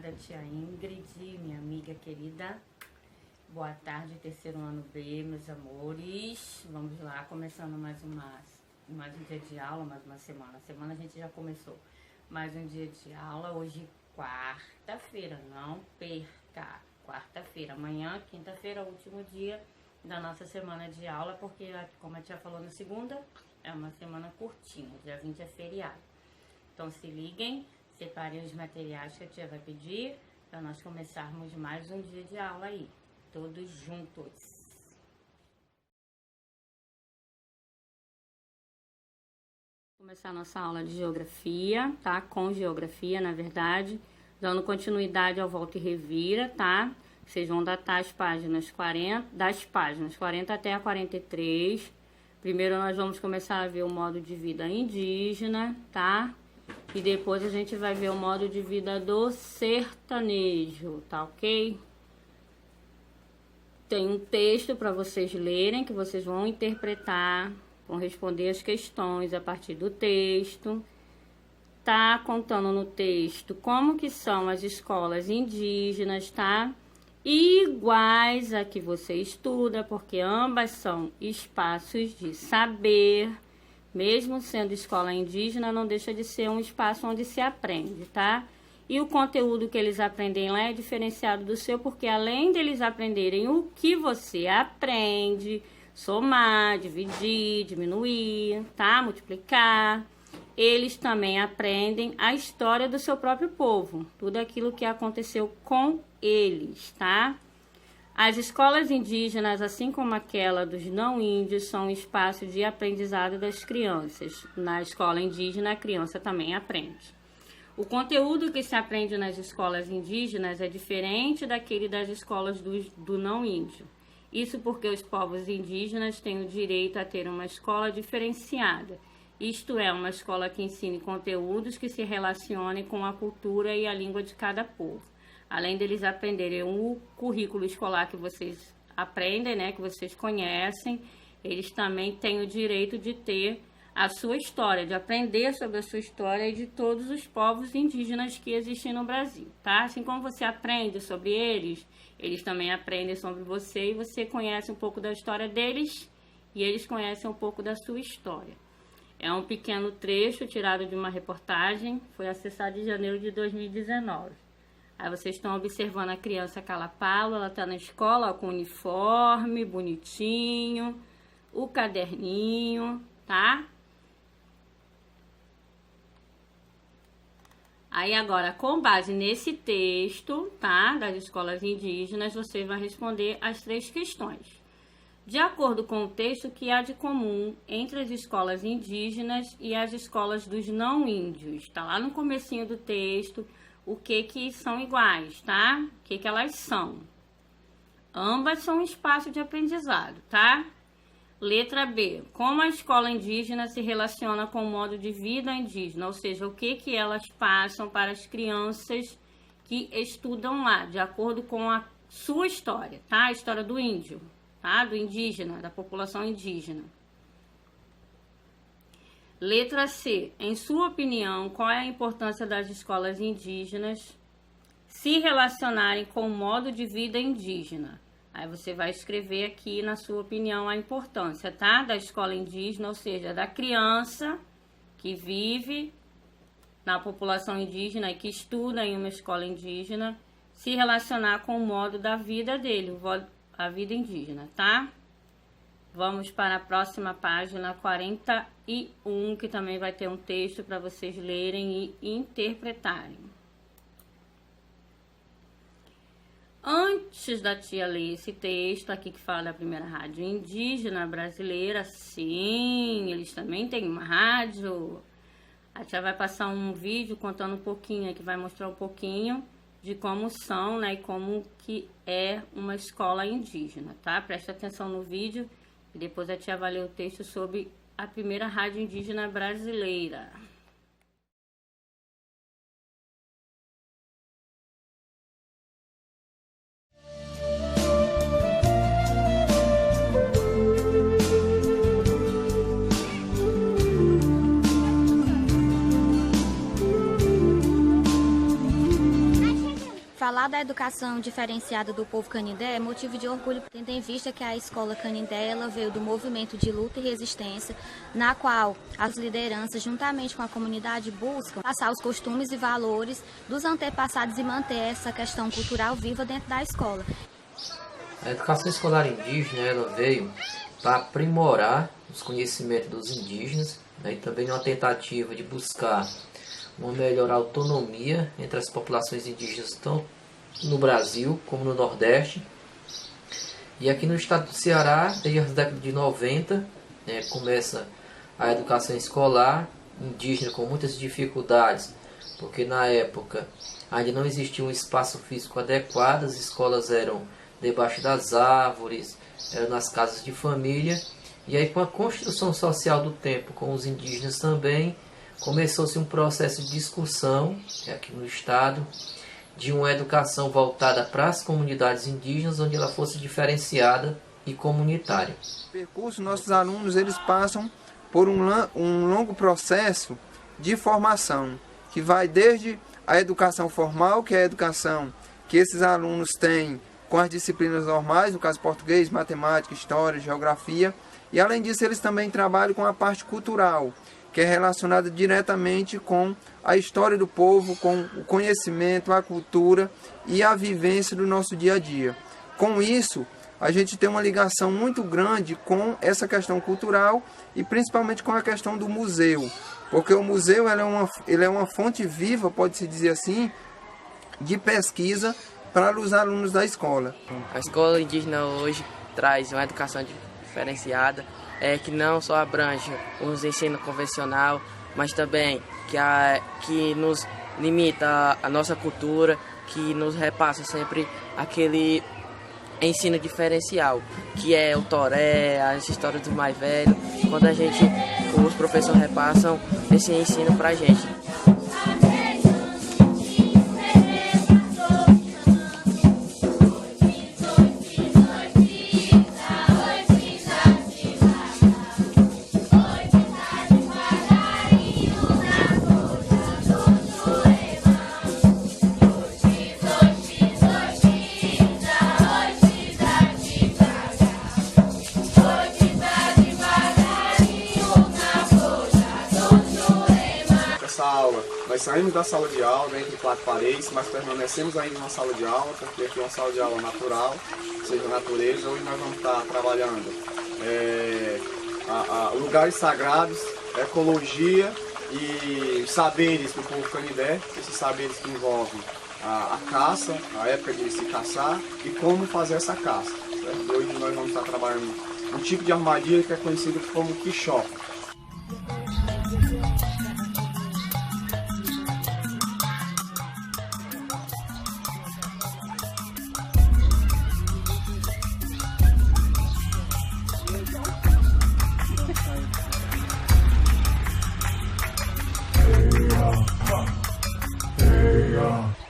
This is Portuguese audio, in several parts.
amada tia Ingrid, minha amiga querida. Boa tarde, terceiro ano B, meus amores. Vamos lá, começando mais um dia de aula, mais uma semana. A semana a gente já começou mais um dia de aula. Hoje, quarta-feira, não perca. Quarta-feira, amanhã, quinta-feira, último dia da nossa semana de aula, porque, como a tia falou na segunda, é uma semana curtinha, dia 20 é feriado. Então se liguem, separem os materiais que a tia vai pedir para nós começarmos mais um dia de aula aí, todos juntos. Começar a nossa aula de geografia, tá? Com geografia, na verdade, dando continuidade ao Volta e Revira, tá? Vocês vão datar as páginas 40, das páginas 40 até a 43. Primeiro nós vamos começar a ver o modo de vida indígena, tá? E depois a gente vai ver o modo de vida do sertanejo, tá ok? Tem um texto para vocês lerem, que vocês vão interpretar, vão responder as questões a partir do texto. Tá contando no texto como que são as escolas indígenas, tá? Iguais a que você estuda, porque ambas são espaços de saber. Mesmo sendo escola indígena, não deixa de ser um espaço onde se aprende, tá? E o conteúdo que eles aprendem lá é diferenciado do seu, porque além deles aprenderem o que você aprende, somar, dividir, diminuir, tá? Multiplicar, eles também aprendem a história do seu próprio povo, tudo aquilo que aconteceu com eles, tá? As escolas indígenas, assim como aquela dos não índios, são um espaço de aprendizado das crianças. Na escola indígena, a criança também aprende. O conteúdo que se aprende nas escolas indígenas é diferente daquele das escolas do não índio. Isso porque os povos indígenas têm o direito a ter uma escola diferenciada. Isto é, uma escola que ensine conteúdos que se relacionem com a cultura e a língua de cada povo. Além deles aprenderem o currículo escolar que vocês aprendem, né, que vocês conhecem, eles também têm o direito de ter a sua história, de aprender sobre a sua história e de todos os povos indígenas que existem no Brasil, tá? Assim como você aprende sobre eles, eles também aprendem sobre você e você conhece um pouco da história deles e eles conhecem um pouco da sua história. É um pequeno trecho tirado de uma reportagem, foi acessado em janeiro de 2019. Aí vocês estão observando a criança Calapalo, ela está na escola ó, com o uniforme bonitinho, o caderninho, tá? Aí agora, com base nesse texto, tá, das escolas indígenas, você vai responder as 3 questões. De acordo com o texto, o que há de comum entre as escolas indígenas e as escolas dos não índios? Tá lá no comecinho do texto. O que são iguais, tá? O que elas são? Ambas são um espaço de aprendizado, tá? Letra B. Como a escola indígena se relaciona com o modo de vida indígena, ou seja, o que elas passam para as crianças que estudam lá, de acordo com a sua história, tá? A história do índio, tá? Do indígena, da população indígena. Letra C. Em sua opinião, qual é a importância das escolas indígenas se relacionarem com o modo de vida indígena? Aí você vai escrever aqui, na sua opinião, a importância, tá? Da escola indígena, ou seja, da criança que vive na população indígena e que estuda em uma escola indígena, se relacionar com o modo da vida dele, a vida indígena, tá? Vamos para a próxima página 41, que também vai ter um texto para vocês lerem e interpretarem. Antes da tia ler esse texto aqui que fala da primeira rádio indígena brasileira, sim, eles também têm uma rádio. A tia vai passar um vídeo contando um pouquinho, que vai mostrar um pouquinho de como são, né, e como que é uma escola indígena, tá? Preste atenção no vídeo. E depois a tia vai ler o texto sobre a primeira rádio indígena brasileira. Falar da educação diferenciada do povo canindé é motivo de orgulho, tendo em vista que a escola Canindé ela veio do movimento de luta e resistência, na qual as lideranças, juntamente com a comunidade, buscam passar os costumes e valores dos antepassados e manter essa questão cultural viva dentro da escola. A educação escolar indígena ela veio para aprimorar os conhecimentos dos indígenas, né, e também uma tentativa de buscar uma melhor autonomia entre as populações indígenas, tanto no Brasil como no Nordeste. E aqui no estado do Ceará, desde as décadas de 90, começa a educação escolar indígena com muitas dificuldades, porque na época ainda não existia um espaço físico adequado, as escolas eram debaixo das árvores, eram nas casas de família. E aí, com a construção social do tempo, com os indígenas também, começou-se um processo de discussão aqui no estado de uma educação voltada para as comunidades indígenas, onde ela fosse diferenciada e comunitária. No percurso, nossos alunos eles passam por um longo processo de formação, que vai desde a educação formal, que é a educação que esses alunos têm com as disciplinas normais, no caso português, matemática, história, geografia, e além disso eles também trabalham com a parte cultural, que é relacionada diretamente com a história do povo, com o conhecimento, a cultura e a vivência do nosso dia a dia. Com isso, a gente tem uma ligação muito grande com essa questão cultural e principalmente com a questão do museu, porque o museu ele é uma fonte viva, pode-se dizer assim, de pesquisa para os alunos da escola. A escola indígena hoje traz uma educação diferenciada, que não só abrange os ensinos convencional, mas também que nos limita a nossa cultura, que nos repassa sempre aquele ensino diferencial, que é o toré, as histórias dos mais velhos, quando os professores repassam esse ensino para a gente. Nós saímos da sala de aula, entre quatro paredes, mas permanecemos ainda na sala de aula, porque aqui é uma sala de aula natural, ou seja, natureza, onde nós vamos estar trabalhando lugares sagrados, ecologia e saberes do povo canindé, esses saberes que envolvem a caça, a época de se caçar e como fazer essa caça. Certo? Hoje nós vamos estar trabalhando um tipo de armadilha que é conhecido como quichó.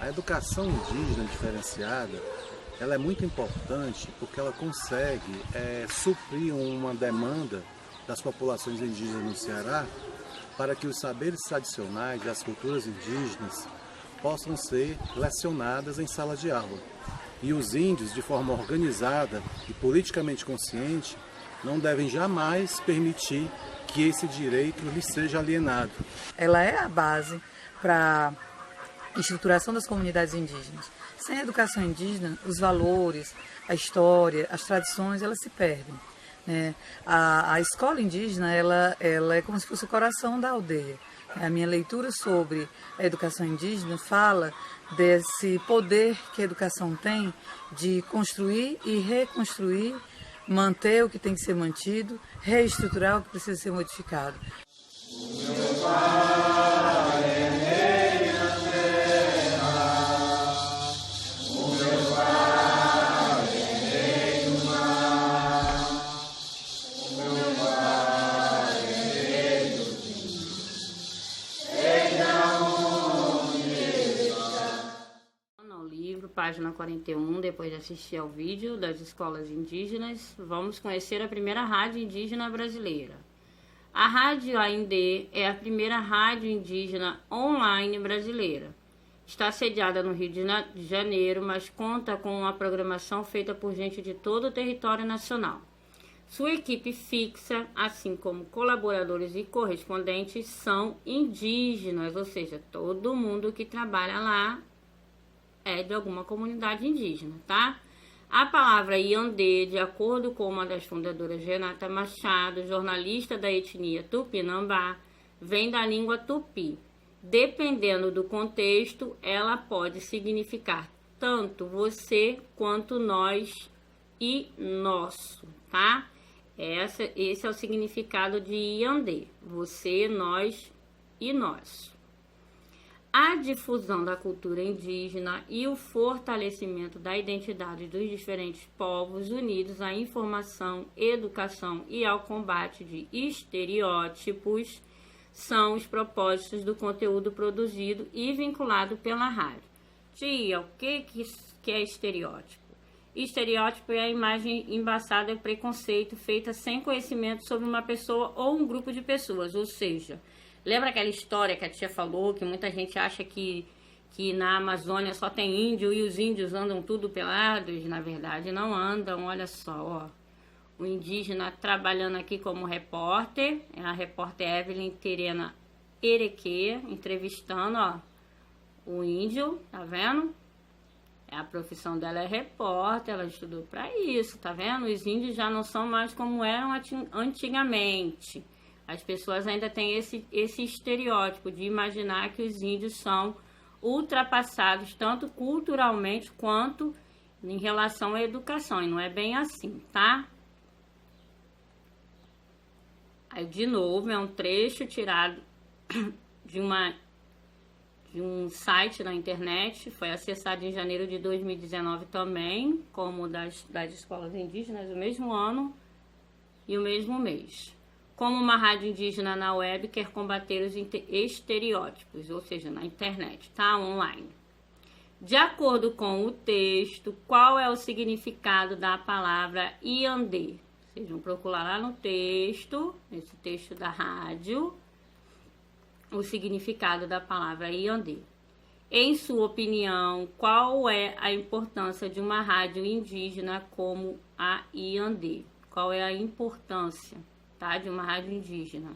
A educação indígena diferenciada, ela é muito importante porque ela consegue suprir uma demanda das populações indígenas no Ceará para que os saberes tradicionais das culturas indígenas possam ser lecionadas em sala de aula. E os índios, de forma organizada e politicamente consciente, não devem jamais permitir que esse direito lhes seja alienado. Ela é a base para a estruturação das comunidades indígenas. Sem a educação indígena, os valores, a história, as tradições, elas se perdem. Né? A escola indígena, ela é como se fosse o coração da aldeia. A minha leitura sobre a educação indígena fala desse poder que a educação tem de construir e reconstruir, manter o que tem que ser mantido, reestruturar o que precisa ser modificado. Página 41, depois de assistir ao vídeo das escolas indígenas, vamos conhecer a primeira rádio indígena brasileira. A Rádio AIND é a primeira rádio indígena online brasileira. Está sediada no Rio de Janeiro, mas conta com uma programação feita por gente de todo o território nacional. Sua equipe fixa, assim como colaboradores e correspondentes, são indígenas, ou seja, todo mundo que trabalha lá é de alguma comunidade indígena, tá? A palavra Iandê, de acordo com uma das fundadoras, Renata Machado, jornalista da etnia Tupinambá, vem da língua tupi. Dependendo do contexto, ela pode significar tanto você quanto nós e nosso, tá? Esse é o significado de Iandê, você, nós e nosso. A difusão da cultura indígena e o fortalecimento da identidade dos diferentes povos unidos à informação, educação e ao combate de estereótipos são os propósitos do conteúdo produzido e vinculado pela rádio. Tia, o que é estereótipo? Estereótipo é a imagem embaçada e preconceito feita sem conhecimento sobre uma pessoa ou um grupo de pessoas, ou seja, lembra aquela história que a tia falou, que muita gente acha que na Amazônia só tem índio e os índios andam tudo pelados? Na verdade não andam, olha só, ó. O indígena trabalhando aqui como repórter, é a repórter Evelyn Terena Erequê, entrevistando, ó, o índio, tá vendo? A profissão dela é repórter, ela estudou para isso, tá vendo? Os índios já não são mais como eram antigamente. As pessoas ainda têm esse estereótipo de imaginar que os índios são ultrapassados, tanto culturalmente quanto em relação à educação, e não é bem assim, tá? Aí, de novo, é um trecho tirado de um site na internet, foi acessado em janeiro de 2019 também, como das escolas indígenas, o mesmo ano e o mesmo mês. Como uma rádio indígena na web quer combater os estereótipos, ou seja, na internet, tá? Online. De acordo com o texto, qual é o significado da palavra Iandê? Vocês vão procurar lá no texto, nesse texto da rádio, o significado da palavra Iandê. Em sua opinião, qual é a importância de uma rádio indígena como a Iandê? Qual é a importância, tá, de uma rádio indígena?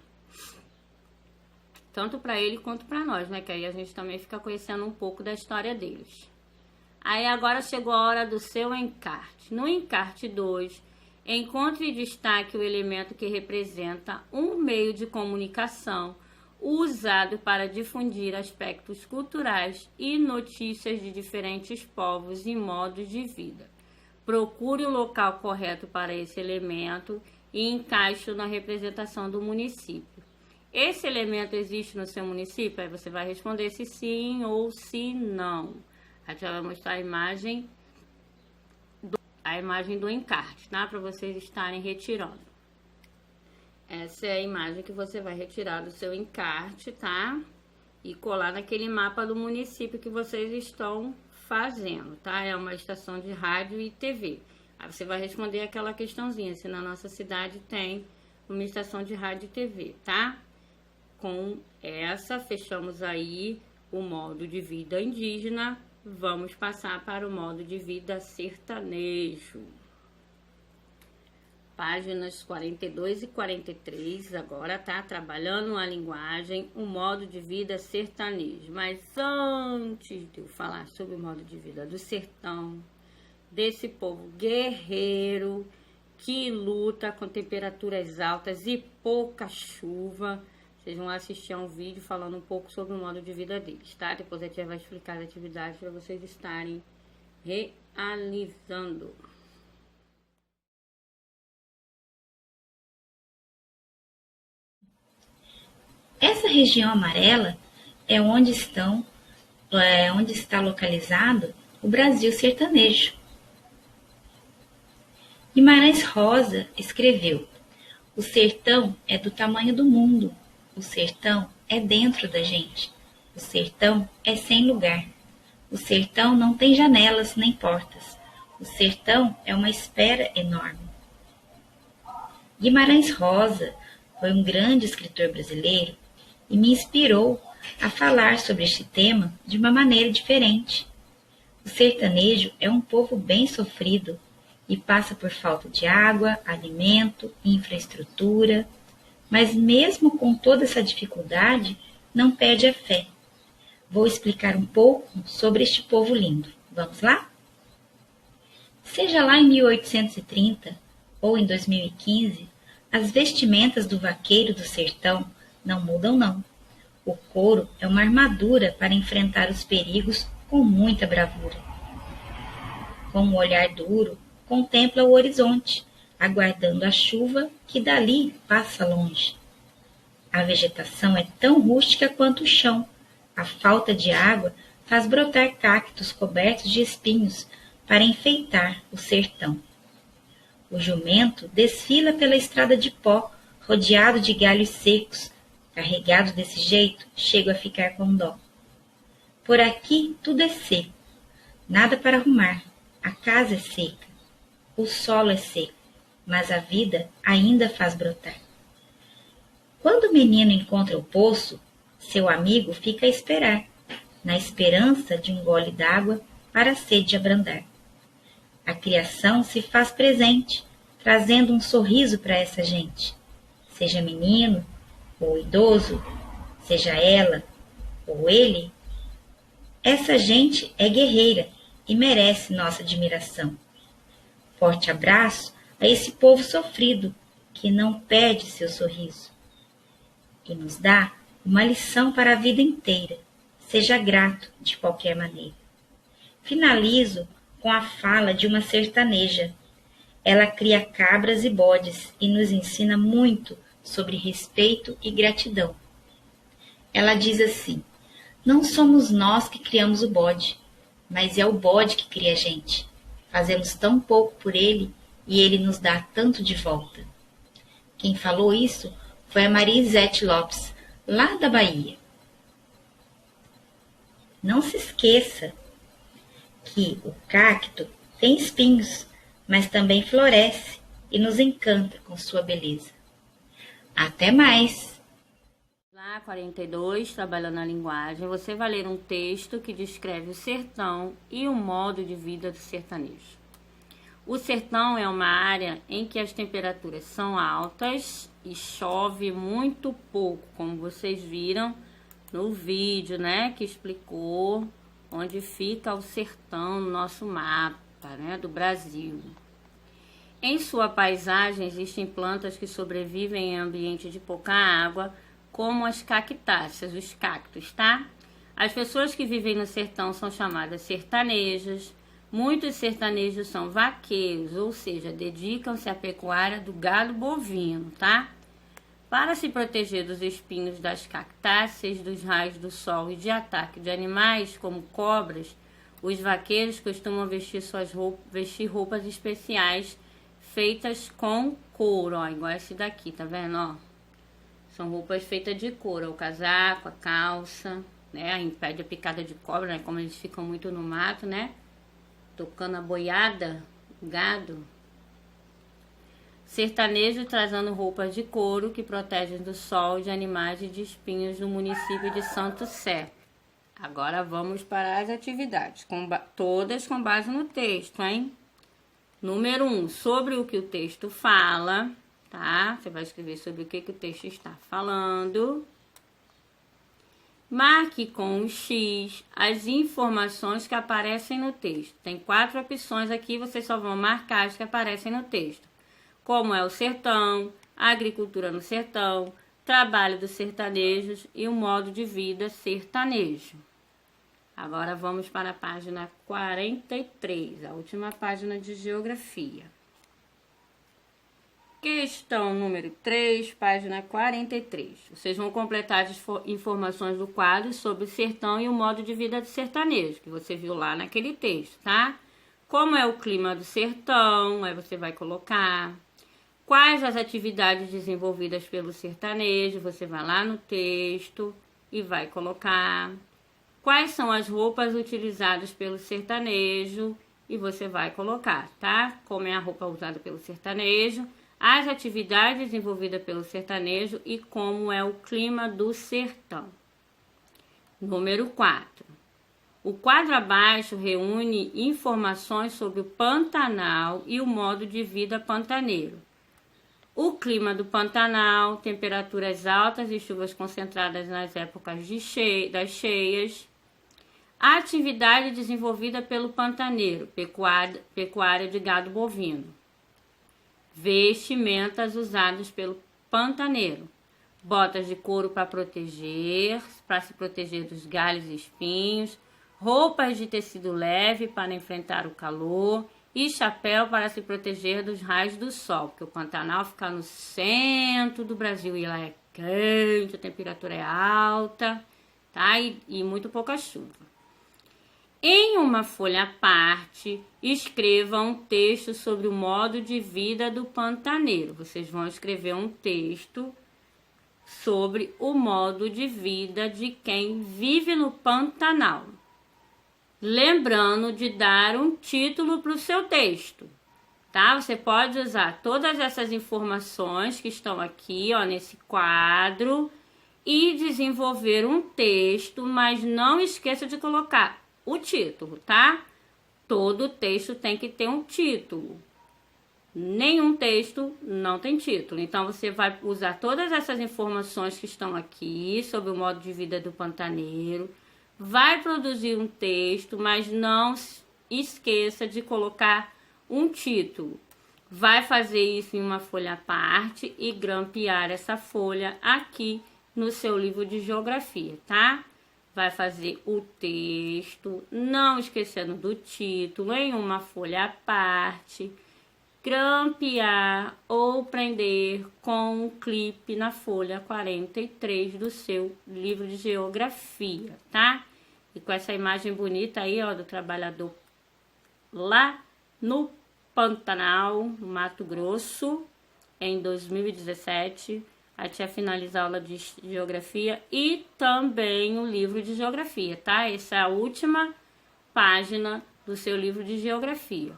Tanto para ele quanto para nós, né? Que aí a gente também fica conhecendo um pouco da história deles. Aí agora chegou a hora do seu encarte. No encarte 2, encontre e destaque o elemento que representa um meio de comunicação usado para difundir aspectos culturais e notícias de diferentes povos e modos de vida. Procure o local correto para esse elemento e encaixe-o na representação do município. Esse elemento existe no seu município? Aí você vai responder se sim ou se não. A gente vai mostrar a imagem do encarte, tá? Para vocês estarem retirando. Essa é a imagem que você vai retirar do seu encarte, tá? E colar naquele mapa do município que vocês estão fazendo, tá? É uma estação de rádio e TV. Aí você vai responder aquela questãozinha, se na nossa cidade tem uma estação de rádio e TV, tá? Com essa, fechamos aí o modo de vida indígena. Vamos passar para o modo de vida sertanejo. Páginas 42 e 43, agora tá trabalhando a linguagem, o modo de vida sertanejo. Mas antes de eu falar sobre o modo de vida do sertão, desse povo guerreiro que luta com temperaturas altas e pouca chuva, vocês vão assistir a um vídeo falando um pouco sobre o modo de vida deles, tá? Depois a tia vai explicar as atividades para vocês estarem realizando. Essa região amarela é onde está localizado o Brasil sertanejo. Guimarães Rosa escreveu: o sertão é do tamanho do mundo, o sertão é dentro da gente, o sertão é sem lugar, o sertão não tem janelas nem portas, o sertão é uma espera enorme. Guimarães Rosa foi um grande escritor brasileiro e me inspirou a falar sobre este tema de uma maneira diferente. O sertanejo é um povo bem sofrido e passa por falta de água, alimento, infraestrutura, mas mesmo com toda essa dificuldade, não perde a fé. Vou explicar um pouco sobre este povo lindo. Vamos lá? Seja lá em 1830 ou em 2015, as vestimentas do vaqueiro do sertão não mudam não. O couro é uma armadura para enfrentar os perigos com muita bravura. Com um olhar duro, contempla o horizonte, aguardando a chuva que dali passa longe. A vegetação é tão rústica quanto o chão. A falta de água faz brotar cactos cobertos de espinhos para enfeitar o sertão. O jumento desfila pela estrada de pó, rodeado de galhos secos. Carregado desse jeito, chego a ficar com dó. Por aqui tudo é seco, nada para arrumar, a casa é seca, o solo é seco, mas a vida ainda faz brotar. Quando o menino encontra o poço, seu amigo fica a esperar, na esperança de um gole d'água para a sede abrandar. A criação se faz presente, trazendo um sorriso para essa gente. Seja menino ou idoso, seja ela ou ele, essa gente é guerreira e merece nossa admiração. Forte abraço a esse povo sofrido que não perde seu sorriso e nos dá uma lição para a vida inteira. Seja grato de qualquer maneira. Finalizo com a fala de uma sertaneja. Ela cria cabras e bodes e nos ensina muito sobre respeito e gratidão. Ela diz assim: não somos nós que criamos o bode, mas é o bode que cria a gente. Fazemos tão pouco por ele e ele nos dá tanto de volta. Quem falou isso foi a Maria Isete Lopes, lá da Bahia. Não se esqueça que o cacto tem espinhos, mas também floresce e nos encanta com sua beleza. Até mais! Lá 42, trabalhando a linguagem, você vai ler um texto que descreve o sertão e o modo de vida do sertanejo. O sertão é uma área em que as temperaturas são altas e chove muito pouco, como vocês viram no vídeo, né, que explicou onde fica o sertão no nosso mapa, né, do Brasil. Em sua paisagem existem plantas que sobrevivem em ambiente de pouca água, como as cactáceas, os cactos, tá? As pessoas que vivem no sertão são chamadas sertanejas. Muitos sertanejos são vaqueiros, ou seja, dedicam-se à pecuária do gado bovino, tá? Para se proteger dos espinhos das cactáceas, dos raios do sol e de ataque de animais como cobras, os vaqueiros costumam vestir roupas especiais feitas com couro, ó, igual esse daqui, tá vendo, ó? São roupas feitas de couro, o casaco, a calça, né? Impede a picada de cobra, né? Como eles ficam muito no mato, né? Tocando a boiada, o gado. Sertanejo trazendo roupas de couro que protegem do sol, de animais e de espinhos no município de Santo Sé. Agora vamos para as atividades, todas com base no texto, hein? Número 1, sobre o que o texto fala, tá? Você vai escrever sobre o que o texto está falando. Marque com o X as informações que aparecem no texto. Tem 4 opções aqui, vocês só vão marcar as que aparecem no texto. Como é o sertão, a agricultura no sertão, trabalho dos sertanejos e o modo de vida sertanejo. Agora vamos para a página 43, a última página de geografia. Questão número 3, página 43. Vocês vão completar as informações do quadro sobre o sertão e o modo de vida do sertanejo, que você viu lá naquele texto, tá? Como é o clima do sertão, aí você vai colocar. Quais as atividades desenvolvidas pelo sertanejo, você vai lá no texto e vai colocar. Quais são as roupas utilizadas pelo sertanejo e você vai colocar, tá? Como é a roupa usada pelo sertanejo, as atividades desenvolvidas pelo sertanejo e como é o clima do sertão. Número 4. O quadro abaixo reúne informações sobre o Pantanal e o modo de vida pantaneiro. O clima do Pantanal, temperaturas altas e chuvas concentradas nas épocas das cheias. A atividade desenvolvida pelo pantaneiro, pecuária de gado bovino. Vestimentas usadas pelo pantaneiro. Botas de couro para se proteger dos galhos e espinhos. Roupas de tecido leve para enfrentar o calor e chapéu para se proteger dos raios do sol, porque o Pantanal fica no centro do Brasil e lá é quente, a temperatura é alta, tá? E muito pouca chuva. Em uma folha à parte, escreva um texto sobre o modo de vida do pantaneiro. Vocês vão escrever um texto sobre o modo de vida de quem vive no Pantanal. Lembrando de dar um título para o seu texto, tá? Você pode usar todas essas informações que estão aqui, ó, nesse quadro e desenvolver um texto, mas não esqueça de colocar o título, tá? Todo texto tem que ter um título. Nenhum texto não tem título. Então, você vai usar todas essas informações que estão aqui sobre o modo de vida do pantaneiro. Vai produzir um texto, mas não esqueça de colocar um título. Vai fazer isso em uma folha à parte e grampear essa folha aqui no seu livro de geografia, tá? Vai fazer o texto, não esquecendo do título, em uma folha à parte, grampear ou prender com um clipe na folha 43 do seu livro de geografia, tá? E com essa imagem bonita aí, ó, do trabalhador lá no Pantanal, no Mato Grosso, em 2017, a tia finalizar a aula de geografia e também o livro de geografia, tá? Essa é a última página do seu livro de geografia.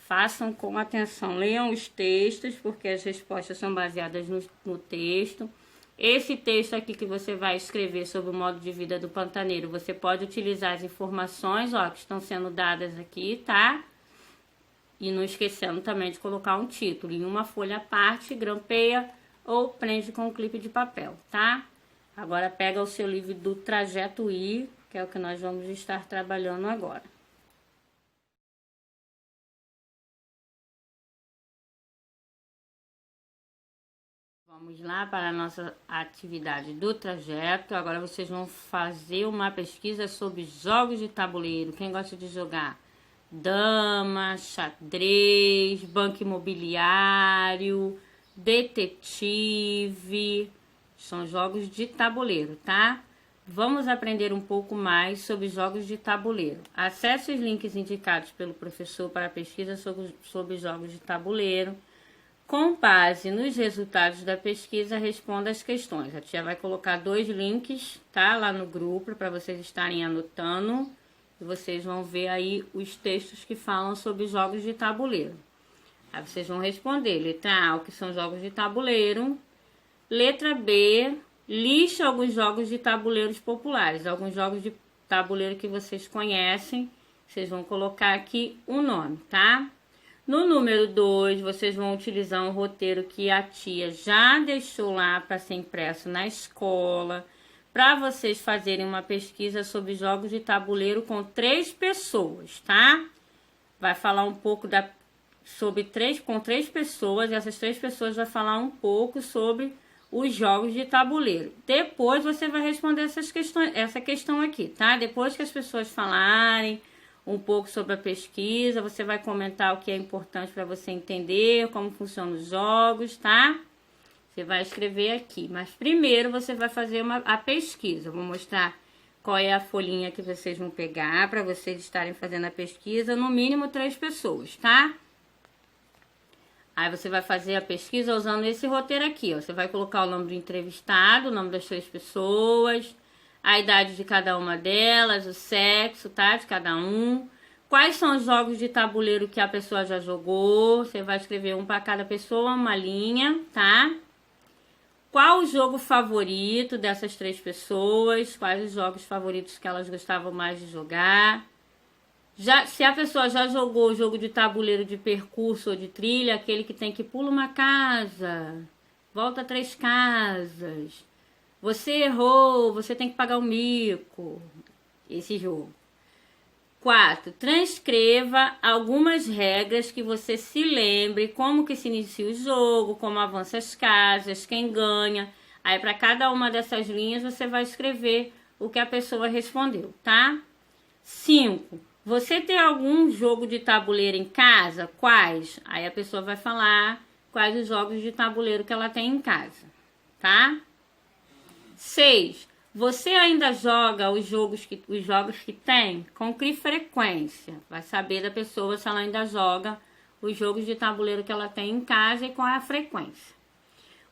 Façam com atenção, leiam os textos, porque as respostas são baseadas no texto. Esse texto aqui que você vai escrever sobre o modo de vida do pantaneiro, você pode utilizar as informações, ó, que estão sendo dadas aqui, tá? E não esquecendo também de colocar um título em uma folha à parte, grampeia ou prende com um clipe de papel, tá? Agora pega o seu livro do Trajeto I, que é o que nós vamos estar trabalhando agora. Vamos lá para a nossa atividade do trajeto. Agora vocês vão fazer uma pesquisa sobre jogos de tabuleiro. Quem gosta de jogar? Dama, xadrez, banco imobiliário, detetive. São jogos de tabuleiro, tá? Vamos aprender um pouco mais sobre jogos de tabuleiro. Acesse os links indicados pelo professor para a pesquisa sobre jogos de tabuleiro. Com base nos resultados da pesquisa, responda as questões. A tia vai colocar 2 links, tá? Lá no grupo, para vocês estarem anotando. E vocês vão ver aí os textos que falam sobre jogos de tabuleiro. Aí vocês vão responder. Letra A, o que são jogos de tabuleiro. Letra B, liste alguns jogos de tabuleiros populares. Alguns jogos de tabuleiro que vocês conhecem. Vocês vão colocar aqui o nome, tá? No número 2, vocês vão utilizar um roteiro que a tia já deixou lá para ser impresso na escola, para vocês fazerem uma pesquisa sobre jogos de tabuleiro com 3 pessoas, tá? Vai falar um pouco com 3 pessoas, e essas 3 pessoas vão falar um pouco sobre os jogos de tabuleiro. Depois você vai responder essa questão aqui, tá? Depois que as pessoas falarem um pouco sobre a pesquisa, você vai comentar o que é importante para você entender, como funcionam os jogos, tá? Você vai escrever aqui, mas primeiro você vai fazer a pesquisa. Eu vou mostrar qual é a folhinha que vocês vão pegar para vocês estarem fazendo a pesquisa, no mínimo 3 pessoas, tá? Aí você vai fazer a pesquisa usando esse roteiro aqui, ó. Você vai colocar o nome do entrevistado, o nome das 3 pessoas, a idade de cada uma delas, o sexo, tá? De cada um. Quais são os jogos de tabuleiro que a pessoa já jogou? Você vai escrever um para cada pessoa, uma linha, tá? qual o jogo favorito dessas 3 pessoas, quais os jogos favoritos que elas gostavam mais de jogar. Se a pessoa já jogou o jogo de tabuleiro de percurso ou de trilha, aquele que tem que pula uma casa, volta 3 casas, você errou, você tem que pagar um mico, esse jogo. 4. Transcreva algumas regras que você se lembre, como que se inicia o jogo, como avança as casas, quem ganha. Aí, para cada uma dessas linhas, você vai escrever o que a pessoa respondeu, tá? 5. Você tem algum jogo de tabuleiro em casa? Quais? Aí a pessoa vai falar quais os jogos de tabuleiro que ela tem em casa, tá? 6. Você ainda joga os jogos que tem? Com que frequência? Vai saber da pessoa se ela ainda joga os jogos de tabuleiro que ela tem em casa e qual é a frequência.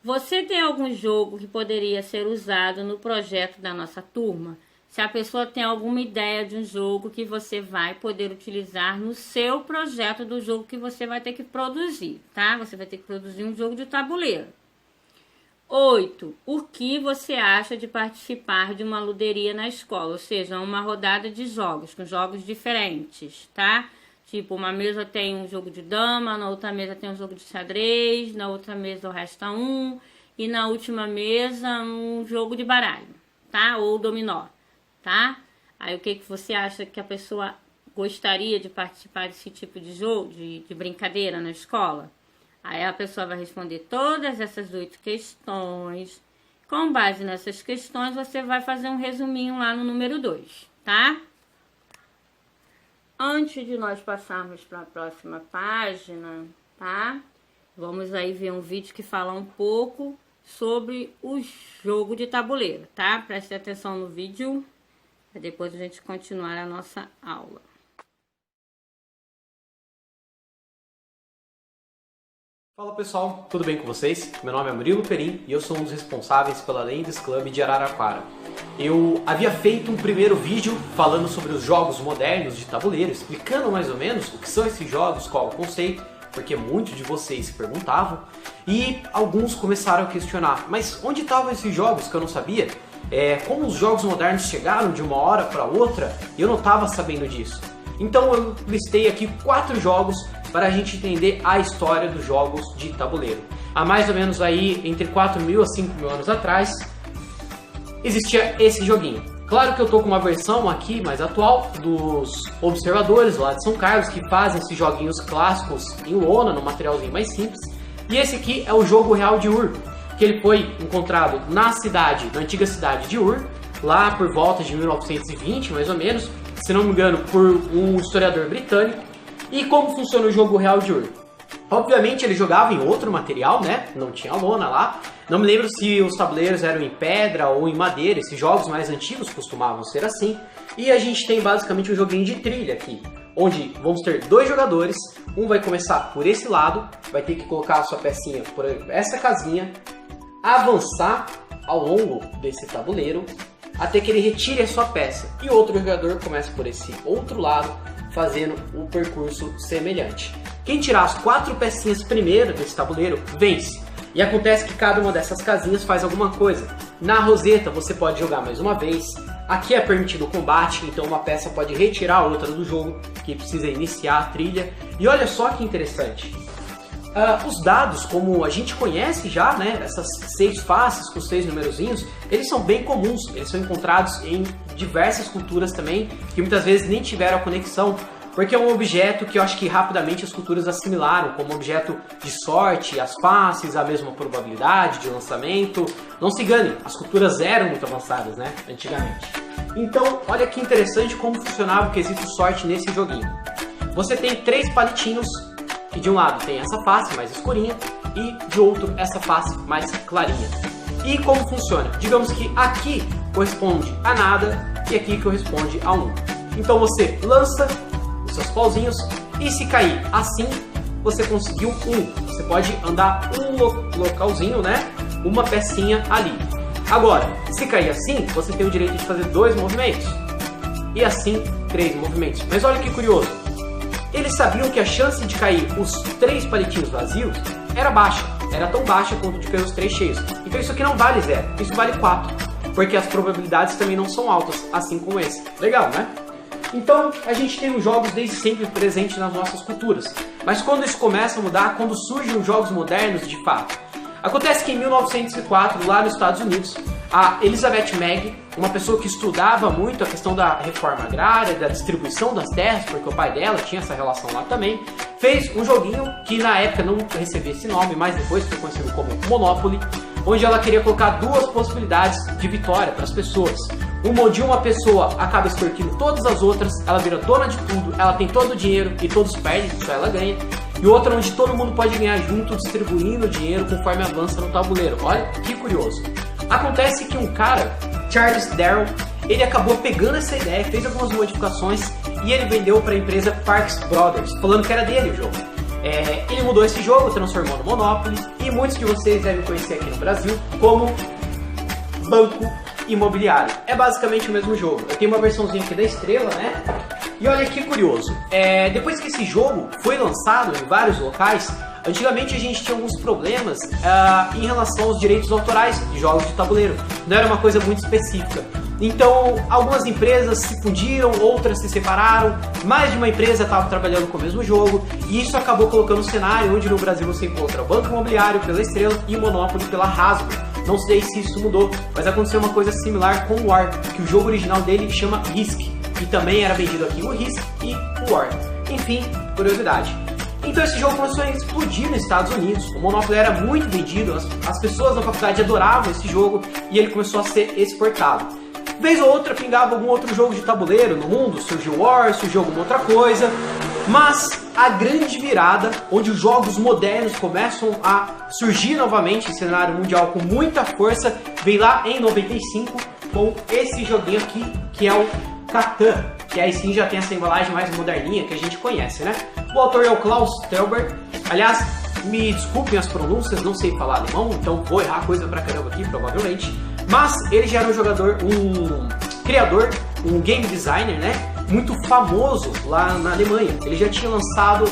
Você tem algum jogo que poderia ser usado no projeto da nossa turma? Se a pessoa tem alguma ideia de um jogo que você vai poder utilizar no seu projeto do jogo que você vai ter que produzir, tá? Você vai ter que produzir um jogo de tabuleiro. 8. O que você acha de participar de uma luderia na escola? Ou seja, uma rodada de jogos, com jogos diferentes, tá? Tipo, uma mesa tem um jogo de dama, na outra mesa tem um jogo de xadrez, na outra mesa resta um, e na última mesa um jogo de baralho, tá? Ou dominó, tá? Aí o que você acha que a pessoa gostaria de participar desse tipo de jogo, de brincadeira na escola? Aí a pessoa vai responder todas essas 8 questões. Com base nessas questões, você vai fazer um resuminho lá no número 2, tá? Antes de nós passarmos para a próxima página, tá? Vamos aí ver um vídeo que fala um pouco sobre o jogo de tabuleiro, tá? Preste atenção no vídeo, para depois a gente continuar a nossa aula. Fala pessoal, tudo bem com vocês? Meu nome é Murilo Perim e eu sou um dos responsáveis pela Ladies Club de Araraquara. Eu havia feito um primeiro vídeo falando sobre os jogos modernos de tabuleiro, explicando mais ou menos o que são esses jogos, qual o conceito, porque muitos de vocês se perguntavam e alguns começaram a questionar, mas onde estavam esses jogos que eu não sabia? Como os jogos modernos chegaram de uma hora para outra e eu não estava sabendo disso. Então eu listei aqui 4 jogos para a gente entender a história dos jogos de tabuleiro. Há mais ou menos aí entre 4.000 a 5.000 anos atrás, existia esse joguinho. Claro que eu estou com uma versão aqui mais atual dos observadores lá de São Carlos, que fazem esses joguinhos clássicos em lona, no materialzinho mais simples. E esse aqui é o jogo real de Ur, que ele foi encontrado na antiga cidade de Ur, lá por volta de 1920 mais ou menos, se não me engano, por um historiador britânico. E como funciona o jogo real de Ur? Obviamente ele jogava em outro material, né? Não tinha lona lá. Não me lembro se os tabuleiros eram em pedra ou em madeira. Esses jogos mais antigos costumavam ser assim. E a gente tem basicamente um joguinho de trilha aqui, onde vamos ter 2 jogadores. Um vai começar por esse lado, vai ter que colocar a sua pecinha por essa casinha, avançar ao longo desse tabuleiro até que ele retire a sua peça. E outro jogador começa por esse outro lado, fazendo um percurso semelhante. Quem tirar as 4 pecinhas primeiro desse tabuleiro, vence. E acontece que cada uma dessas casinhas faz alguma coisa. Na roseta você pode jogar mais uma vez. Aqui é permitido o combate, então uma peça pode retirar a outra do jogo, que precisa iniciar a trilha. E olha só que interessante. Os dados, como a gente conhece já, né, essas 6 faces com 6 numerozinhos, eles são bem comuns, eles são encontrados em diversas culturas também, que muitas vezes nem tiveram a conexão, porque é um objeto que eu acho que rapidamente as culturas assimilaram como objeto de sorte, as faces, a mesma probabilidade de lançamento. Não se engane, as culturas eram muito avançadas, né, antigamente. Então, olha que interessante como funcionava o quesito sorte nesse joguinho. Você tem 3 palitinhos, que de um lado tem essa face mais escurinha e de outro essa face mais clarinha. E como funciona? Digamos que aqui corresponde a nada e aqui corresponde a 1. Então você lança os seus pauzinhos e se cair assim, você conseguiu 1. Você pode andar um localzinho, né? Uma pecinha ali. Agora, se cair assim, você tem o direito de fazer 2 movimentos. E assim, 3 movimentos. Mas olha que curioso. Eles sabiam que a chance de cair os 3 palitinhos vazios era baixa. era tão baixa quanto de pesos 3 cheios. Então isso aqui não vale 0, isso vale 4, porque as probabilidades também não são altas, assim como esse. Legal, né? Então, a gente tem os jogos desde sempre presentes nas nossas culturas. Mas quando isso começa a mudar, quando surgem os jogos modernos de fato? Acontece que em 1904, lá nos Estados Unidos, a Elizabeth Magg, uma pessoa que estudava muito a questão da reforma agrária, da distribuição das terras, porque o pai dela tinha essa relação lá também, fez um joguinho que na época não recebia esse nome, mas depois foi conhecido como Monopoly, onde ela queria colocar duas possibilidades de vitória para as pessoas. Uma onde uma pessoa acaba extorquindo todas as outras, ela vira dona de tudo, ela tem todo o dinheiro e todos perdem, só ela ganha. E outra onde todo mundo pode ganhar junto, distribuindo o dinheiro conforme avança no tabuleiro. Olha que curioso. Acontece que um cara, Charles Darrow, ele acabou pegando essa ideia, fez algumas modificações e ele vendeu para a empresa Parks Brothers, falando que era dele o jogo. Ele mudou esse jogo, transformou no Monopoly, e muitos de vocês devem conhecer aqui no Brasil como Banco Imobiliário. É basicamente o mesmo jogo. Eu tenho uma versãozinha aqui da Estrela, né? E olha que curioso, depois que esse jogo foi lançado em vários locais, antigamente a gente tinha alguns problemas em relação aos direitos autorais de jogos de tabuleiro. Não era uma coisa muito específica. Então, algumas empresas se fundiram, outras se separaram, mais de uma empresa estava trabalhando com o mesmo jogo, e isso acabou colocando um cenário onde no Brasil você encontra o Banco Imobiliário pela Estrela e o Monopoly pela Hasbro. Não sei se isso mudou, mas aconteceu uma coisa similar com o War, que o jogo original dele chama Risk, e também era vendido aqui o Risk e o War. Enfim, curiosidade. Então esse jogo começou a explodir nos Estados Unidos, o Monopoly era muito vendido, as pessoas na faculdade adoravam esse jogo e ele começou a ser exportado. Vez ou outra pingava algum outro jogo de tabuleiro no mundo, surgiu War, surgiu alguma outra coisa, mas a grande virada, onde os jogos modernos começam a surgir novamente em cenário mundial com muita força, vem lá em 95 com esse joguinho aqui, que é o Catan, que aí sim já tem essa embalagem mais moderninha que a gente conhece, né? O autor é o Klaus Teuber. Aliás, me desculpem as pronúncias, não sei falar alemão, então vou errar coisa pra caramba aqui, provavelmente. Mas ele já era um jogador, um criador, um game designer, né? Muito famoso lá na Alemanha. Ele já tinha lançado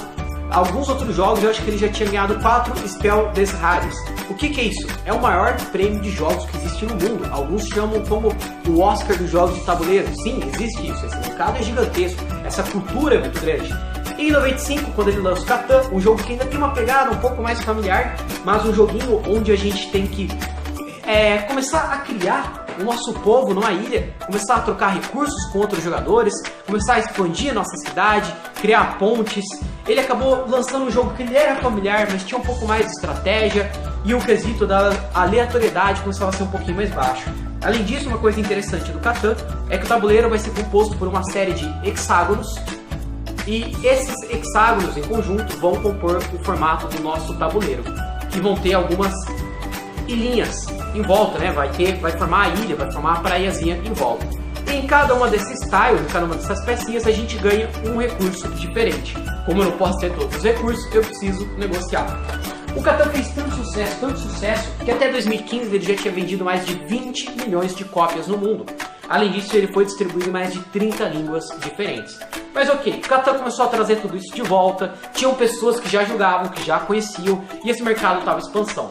alguns outros jogos, eu acho que ele já tinha ganhado 4 Spell des Jahres. O que é isso? É o maior prêmio de jogos que existe no mundo. Alguns chamam como o Oscar dos jogos de tabuleiro. Sim, existe isso. Esse mercado é gigantesco. Essa cultura é muito grande. E em 95, quando ele lança o Catan, um jogo que ainda tem uma pegada um pouco mais familiar, mas um joguinho onde a gente tem que começar a criar o nosso povo numa ilha, começar a trocar recursos com outros jogadores, começar a expandir a nossa cidade, criar pontes. Ele acabou lançando um jogo que ele era familiar, mas tinha um pouco mais de estratégia, e o quesito da aleatoriedade começava a ser um pouquinho mais baixo. Além disso, uma coisa interessante do Catan é que o tabuleiro vai ser composto por uma série de hexágonos, e esses hexágonos em conjunto vão compor o formato do nosso tabuleiro, que vão ter algumas ilhinhas em volta, né? Vai formar a ilha, vai formar a praiazinha em volta. E em cada uma desses tiles, em cada uma dessas pecinhas, a gente ganha um recurso diferente. Como eu não posso ter todos os recursos, eu preciso negociar. O Catan fez tanto sucesso, que até 2015 ele já tinha vendido mais de 20 milhões de cópias no mundo. Além disso, ele foi distribuído em mais de 30 línguas diferentes. Mas ok, o Catan começou a trazer tudo isso de volta, tinham pessoas que já jogavam, que já conheciam, e esse mercado estava em expansão.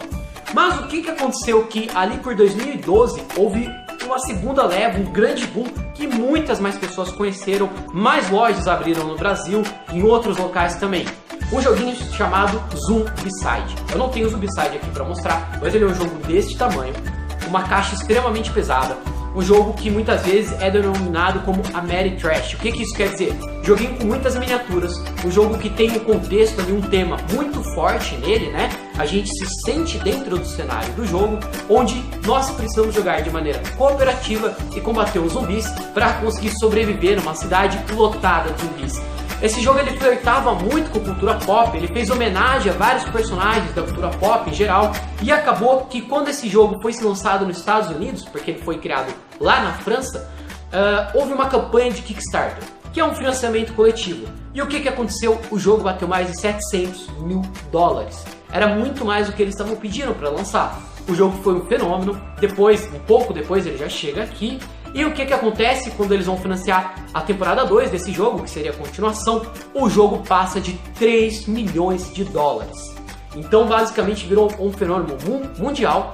Mas o que aconteceu que ali por 2012 houve uma segunda leva, um grande boom, que muitas mais pessoas conheceram, mais lojas abriram no Brasil e em outros locais também. Um joguinho chamado Zombicide. Eu não tenho o Zombicide aqui para mostrar, mas ele é um jogo deste tamanho, uma caixa extremamente pesada, um jogo que muitas vezes é denominado como Ameritrash. O que isso quer dizer? Joguinho com muitas miniaturas, um jogo que tem um contexto ali, um tema muito forte nele, né? A gente se sente dentro do cenário do jogo, onde nós precisamos jogar de maneira cooperativa e combater os zumbis para conseguir sobreviver numa cidade lotada de zumbis. Esse jogo ele flertava muito com cultura pop, ele fez homenagem a vários personagens da cultura pop em geral, e acabou que quando esse jogo foi lançado nos Estados Unidos, porque ele foi criado lá na França, houve uma campanha de Kickstarter, que é um financiamento coletivo. E o que aconteceu? O jogo bateu mais de 700 mil dólares. Era muito mais do que eles estavam pedindo para lançar. O jogo foi um fenômeno, um pouco depois ele já chega aqui. E o que acontece quando eles vão financiar a temporada 2 desse jogo, que seria a continuação? O jogo passa de 3 milhões de dólares. Então basicamente virou um fenômeno mundial.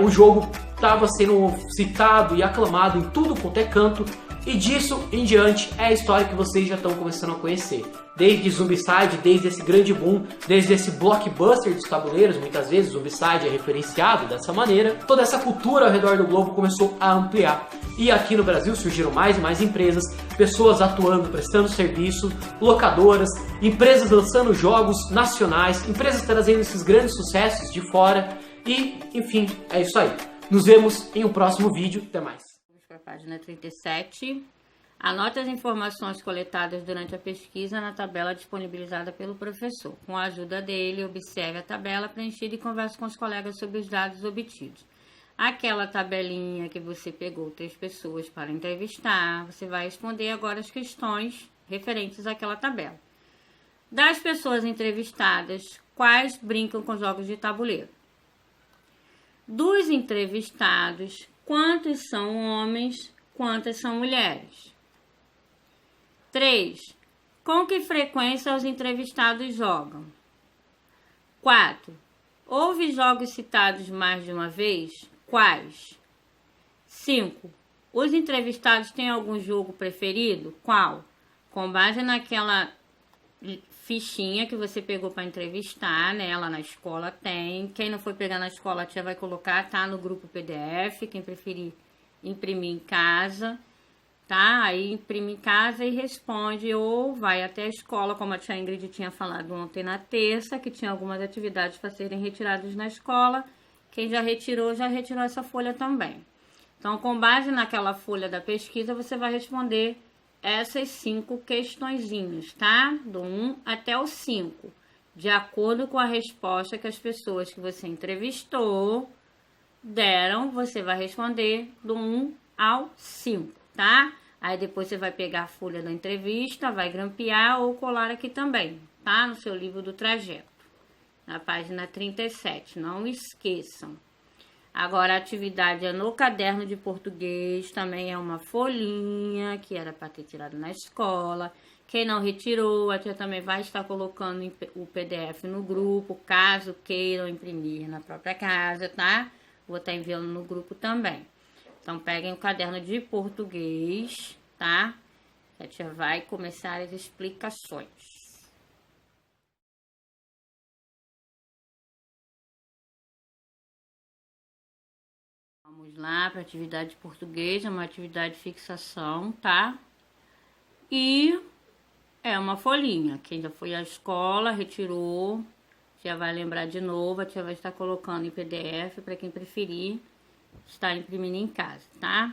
O jogo estava sendo citado e aclamado em tudo quanto é canto, e disso em diante é a história que vocês já estão começando a conhecer. Desde Zombicide, desde esse grande boom, desde esse blockbuster dos tabuleiros, muitas vezes Zombicide é referenciado dessa maneira, toda essa cultura ao redor do globo começou a ampliar. E aqui no Brasil surgiram mais e mais empresas, pessoas atuando, prestando serviço, locadoras, empresas lançando jogos nacionais, empresas trazendo esses grandes sucessos de fora. E, enfim, é isso aí. Nos vemos em um próximo vídeo. Até mais. Vamos para a página 37. Anote as informações coletadas durante a pesquisa na tabela disponibilizada pelo professor. Com a ajuda dele, observe a tabela preenchida e converse com os colegas sobre os dados obtidos. Aquela tabelinha que você pegou 3 pessoas para entrevistar, você vai responder agora as questões referentes àquela tabela. Das pessoas entrevistadas, quais brincam com jogos de tabuleiro? Dos entrevistados, quantos são homens, quantas são mulheres? 3. Com que frequência os entrevistados jogam? 4. Houve jogos citados mais de uma vez? Quais? 5. Os entrevistados têm algum jogo preferido? Qual? Com base naquela fichinha que você pegou para entrevistar, né? Lá na escola tem. Quem não foi pegar na escola, a tia vai colocar, tá? No grupo PDF. Quem preferir imprimir em casa, tá? Aí imprime em casa e responde, ou vai até a escola, como a tia Ingrid tinha falado ontem na terça, que tinha algumas atividades para serem retiradas na escola. Quem já retirou essa folha também. Então, com base naquela folha da pesquisa, você vai responder essas 5 questõezinhas, tá? Do 1 até o 5. De acordo com a resposta que as pessoas que você entrevistou deram, você vai responder do 1 ao 5, tá? Aí depois você vai pegar a folha da entrevista, vai grampear ou colar aqui também, tá? No seu livro do trajeto, na página 37, não esqueçam. Agora, a atividade é no caderno de português, também é uma folhinha que era para ter tirado na escola. Quem não retirou, a tia também vai estar colocando o PDF no grupo, caso queiram imprimir na própria casa, tá? Vou estar enviando no grupo também. Então, peguem o caderno de português, tá? A tia vai começar as explicações. Vamos lá para a atividade de português, é uma atividade de fixação, tá? E é uma folhinha. Quem já foi à escola, retirou, já vai lembrar de novo, a tia vai estar colocando em PDF para quem preferir estar imprimindo em casa, tá?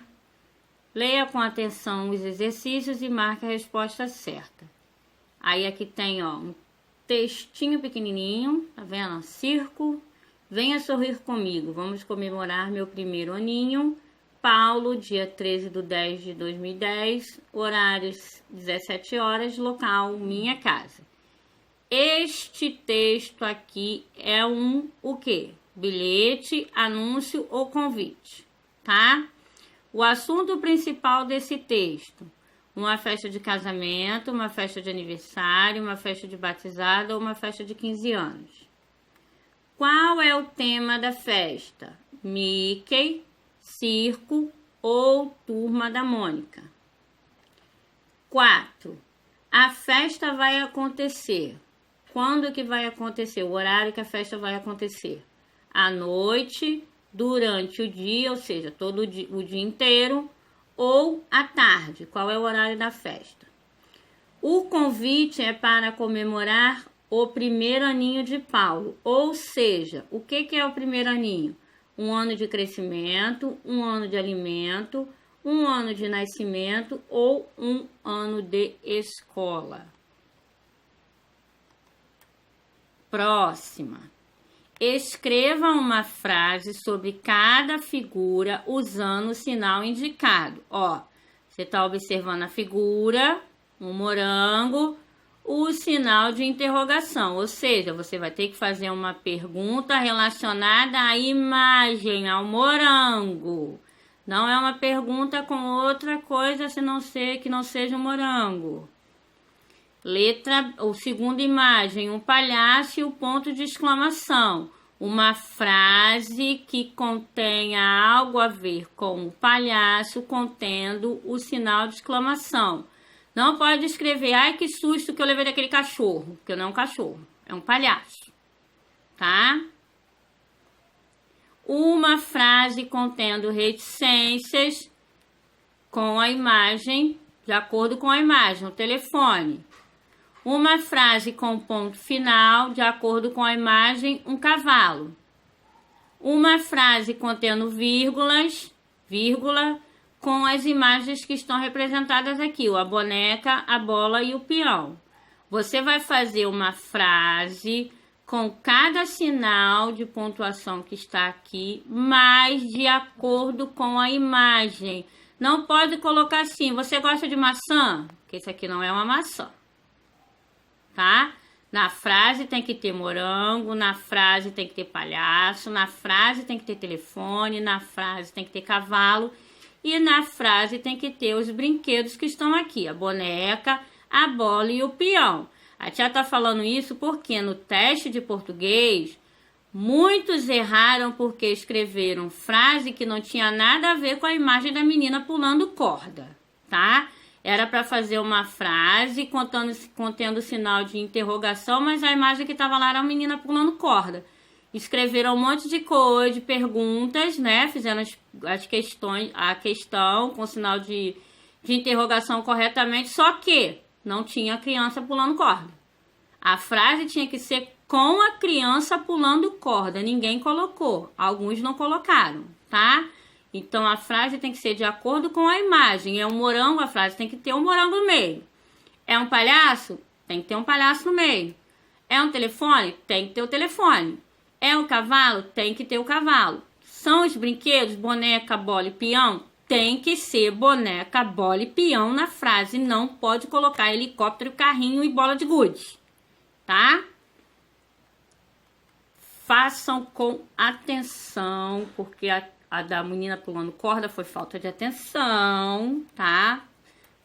Leia com atenção os exercícios e marque a resposta certa. Aí aqui tem, ó, um textinho pequenininho, tá vendo? Círculo. Venha sorrir comigo, vamos comemorar meu primeiro aninho. Paulo, dia 13/10/2010, horários 17 horas, local minha casa. Este texto aqui é o quê? Bilhete, anúncio ou convite, tá? O assunto principal desse texto: uma festa de casamento, uma festa de aniversário, uma festa de batizado ou uma festa de 15 anos. Qual é o tema da festa? Mickey, circo ou turma da Mônica? 4. A festa vai acontecer. Quando que vai acontecer? O horário que a festa vai acontecer? À noite, durante o dia, ou seja, todo o dia inteiro, ou à tarde. Qual é o horário da festa? O convite é para comemorar o primeiro aninho de Paulo, ou seja, o que é o primeiro aninho? Um ano de crescimento, um ano de alimento, um ano de nascimento ou um ano de escola. Próxima. Escreva uma frase sobre cada figura usando o sinal indicado. Ó, você está observando a figura, um morango, o sinal de interrogação, ou seja, você vai ter que fazer uma pergunta relacionada à imagem, ao morango. Não é uma pergunta com outra coisa que não seja um morango. Segunda imagem, um palhaço e o ponto de exclamação. Uma frase que contenha algo a ver com o palhaço, contendo o sinal de exclamação. Não pode escrever, ai que susto que eu levei daquele cachorro, porque não é um cachorro, é um palhaço, tá? Uma frase contendo reticências com a imagem, de acordo com a imagem, o telefone. Uma frase com ponto final, de acordo com a imagem, um cavalo. Uma frase contendo vírgula, com as imagens que estão representadas aqui, a boneca, a bola e o peão. Você vai fazer uma frase com cada sinal de pontuação que está aqui, mas de acordo com a imagem. Não pode colocar assim, você gosta de maçã? Porque isso aqui não é uma maçã, tá? Na frase tem que ter morango, na frase tem que ter palhaço, na frase tem que ter telefone, na frase tem que ter cavalo e na frase tem que ter os brinquedos que estão aqui, a boneca, a bola e o peão. A tia tá falando isso porque no teste de português, muitos erraram porque escreveram frase que não tinha nada a ver com a imagem da menina pulando corda, tá? Era para fazer uma frase contendo sinal de interrogação, mas a imagem que estava lá era a menina pulando corda. Escreveram um monte de coisa, de perguntas, né? Fizeram a questão com sinal de interrogação corretamente, só que não tinha criança pulando corda. A frase tinha que ser com a criança pulando corda. Ninguém colocou. Alguns não colocaram, tá? Então, a frase tem que ser de acordo com a imagem. É um morango, a frase tem que ter um morango no meio. É um palhaço? Tem que ter um palhaço no meio. É um telefone? Tem que ter o telefone. É um cavalo? Tem que ter o cavalo. São os brinquedos, boneca, bola e peão? Tem que ser boneca, bola e peão na frase. Não pode colocar helicóptero, carrinho e bola de gude, tá? Façam com atenção, porque a da menina pulando corda foi falta de atenção, tá?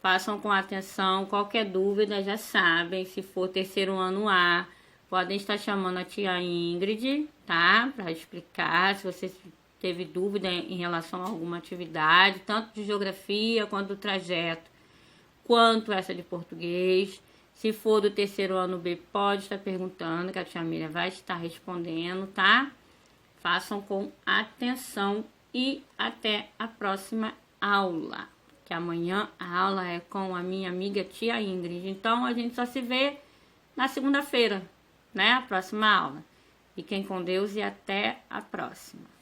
Façam com atenção. Qualquer dúvida já sabem. Se for terceiro ano A, podem estar chamando a tia Ingrid, tá? Para explicar se você teve dúvida em relação a alguma atividade, tanto de geografia quanto do trajeto, quanto essa de português. Se for do terceiro ano B, pode estar perguntando, que a tia Miriam vai estar respondendo, tá? Façam com atenção e até a próxima aula. Que amanhã a aula é com a minha amiga tia Ingrid. Então, a gente só se vê na segunda-feira, né? A próxima aula. Fiquem com Deus e até a próxima.